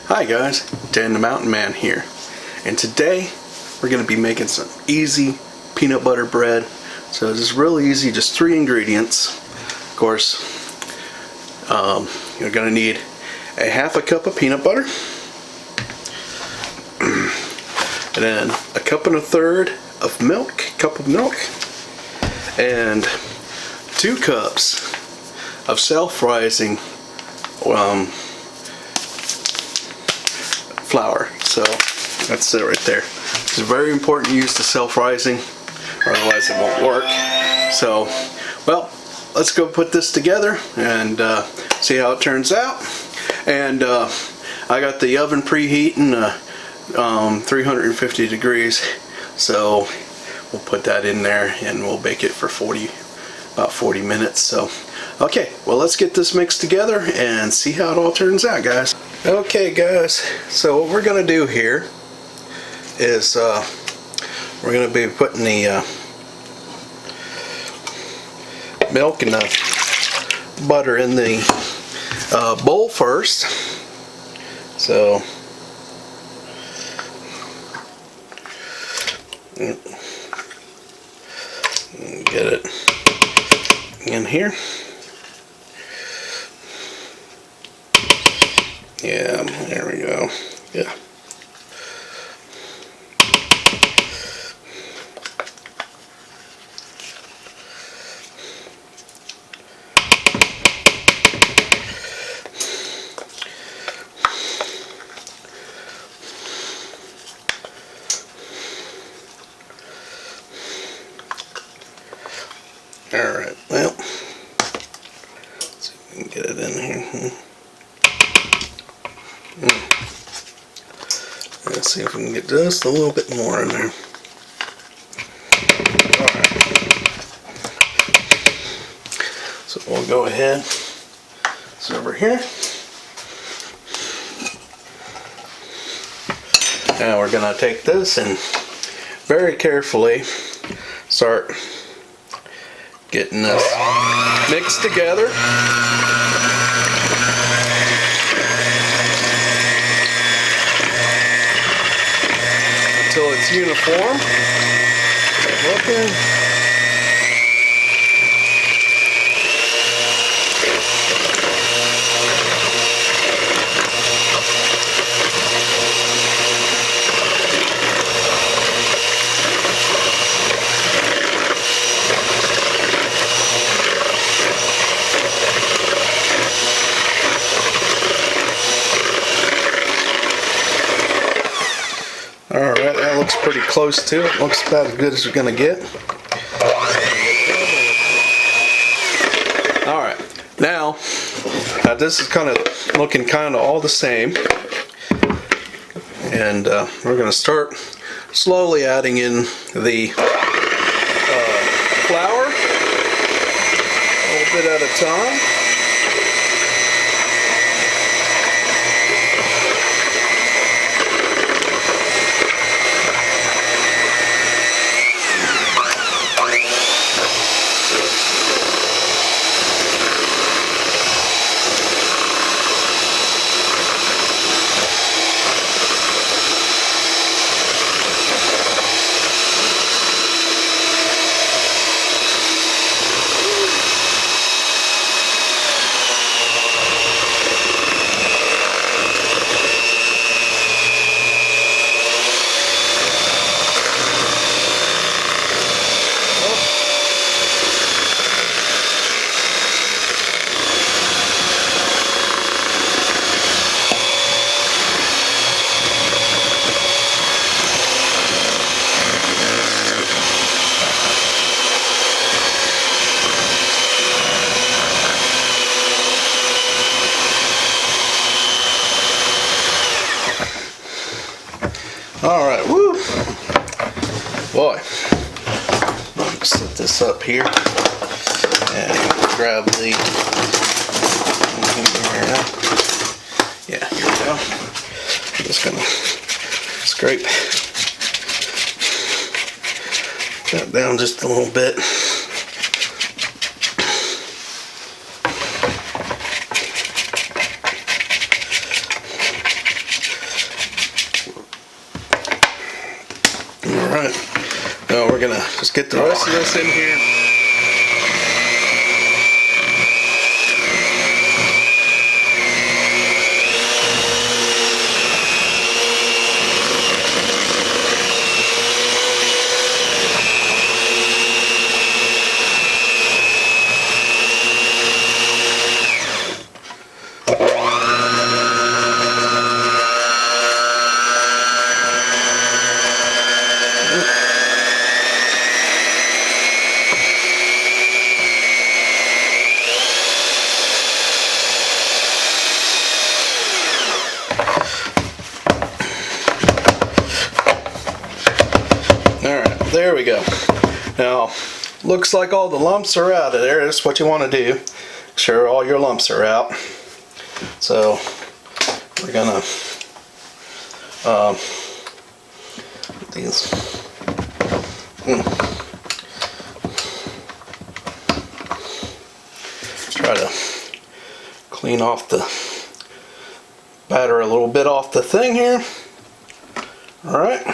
Hi guys, Dan the Mountain Man here, and today we're going to be making some easy peanut butter bread. So this is real easy, just 3 ingredients. Of course, you're going to need a ½ cup of peanut butter, and then a 1.25 cups of milk, and 2 cups of self-rising flour. So that's it right there. It's very important to use the self-rising, or otherwise it won't work. So, well, let's go put this together and see how it turns out. And I got the oven preheating 350 degrees, so we'll put that in there and we'll bake it for about 40 minutes. So okay, well, let's get this mixed together and see how it all turns out, guys. Okay guys, so what we're gonna do here is we're gonna be putting the milk and the butter in the bowl first. So get it in here. Yeah, there we go. Yeah. Alright, well, let's see if we can get it in here. Let's see if we can get just a little bit more in there. Alright. So we'll go ahead. It's over here. Now we're going to take this and very carefully start getting this mixed together. Until it's uniform. Looking. Alright, that looks pretty close to it. Looks about as good as we're going to get. Alright, now this is kind of looking kind of all the same. And we're going to start slowly adding in the flour, a little bit at a time. Alright, woo! Boy, let me set this up here and grab the. Yeah, here we go. I'm just gonna scrape that down just a little bit. Alright, now we're gonna just get the rest of this in here. Alright, there we go. Now, looks like all the lumps are out of there. That's what you want to do. Make sure all your lumps are out. So, we're gonna put these. Try to clean off the batter a little bit off the thing here. Alright.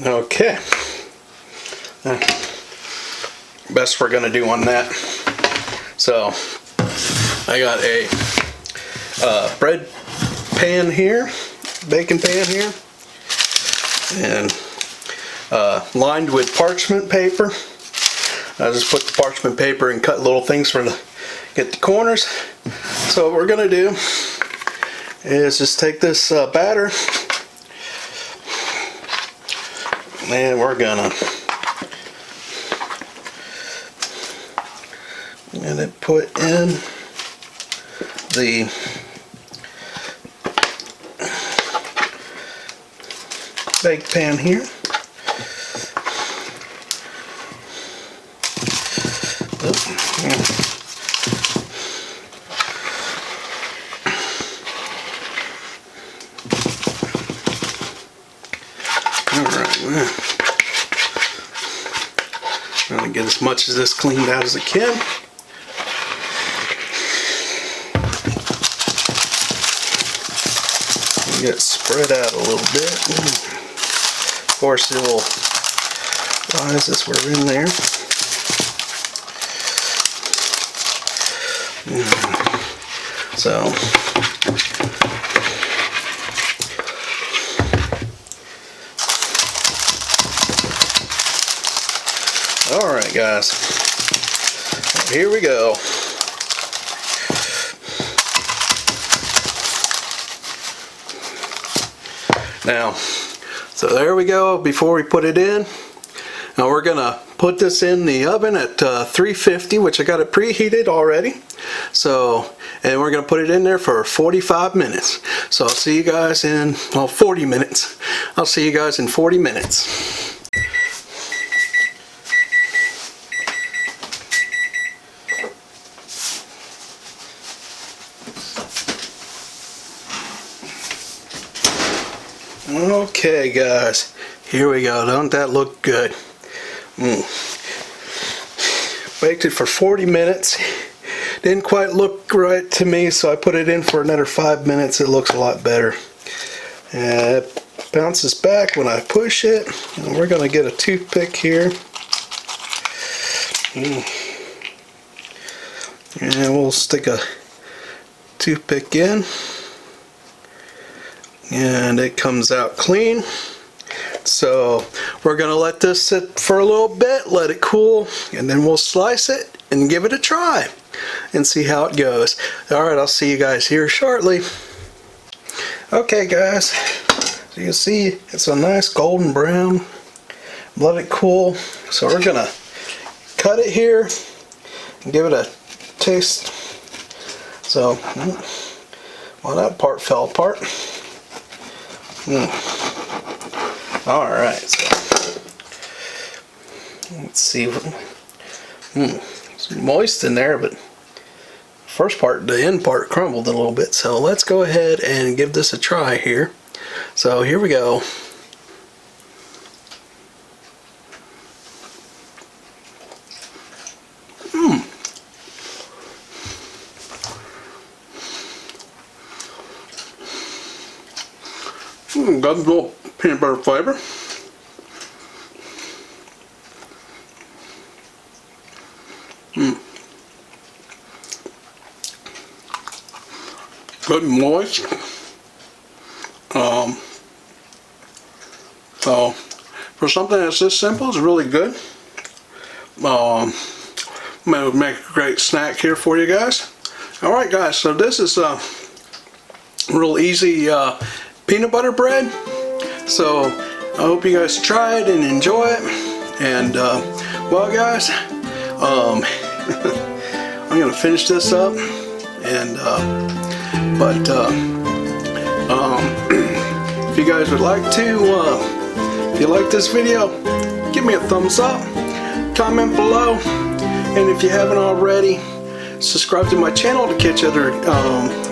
Okay, best we're gonna do on that. So I got a bread pan here, baking pan here, and lined with parchment paper. I just put the parchment paper and cut little things for get the corners. So what we're gonna do is just take this batter. And we're gonna put in the bake pan here. Trying to get as much of this cleaned out as I can. Get it spread out a little bit. Of course, it will rise as we're in there. So. Alright guys, here we go. Now, so there we go before we put it in. Now we're gonna put this in the oven at 350, which I got it preheated already. So, and we're gonna put it in there for 45 minutes. So I'll see you guys in, well, 40 minutes. I'll see you guys in 40 minutes. Okay guys, here we go. Don't that look good? Baked it for 40 minutes. Didn't quite look right to me, so I put it in for another 5 minutes. It looks a lot better. And it bounces back when I push it. And we're going to get a toothpick here. And we'll stick a toothpick in. And it comes out clean. So we're gonna let this sit for a little bit, let it cool, and then we'll slice it and give it a try and see how it goes. Alright, I'll see you guys here shortly. Okay guys, so you can see it's a nice golden brown. Let it cool. So we're gonna cut it here and give it a taste. So, well, that part fell apart. Alright, so let's see. It's moist in there, but first part, the end part crumbled a little bit. So let's go ahead and give this a try here. So here we go. Got a little peanut butter flavor. Good and moist. So for something that's this simple, it's really good. Might make a great snack here for you guys. All right, guys. So this is a real easy peanut butter bread. So I hope you guys try it and enjoy it. And well, guys, I'm gonna finish this up. And if you guys would like to, if you like this video, give me a thumbs up, comment below, and if you haven't already, subscribe to my channel to catch other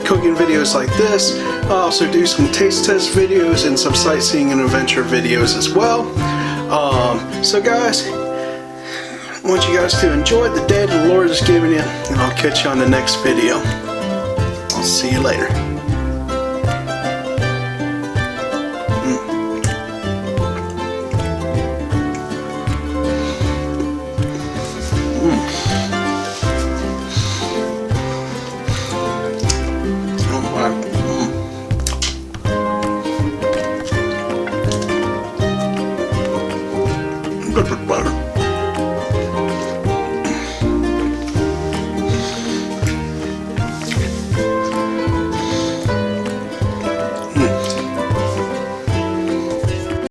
cooking videos like this. I also do some taste test videos and some sightseeing and adventure videos as well. So guys, I want you guys to enjoy the day that the Lord has given you, and I'll catch you on the next video. I'll see you later.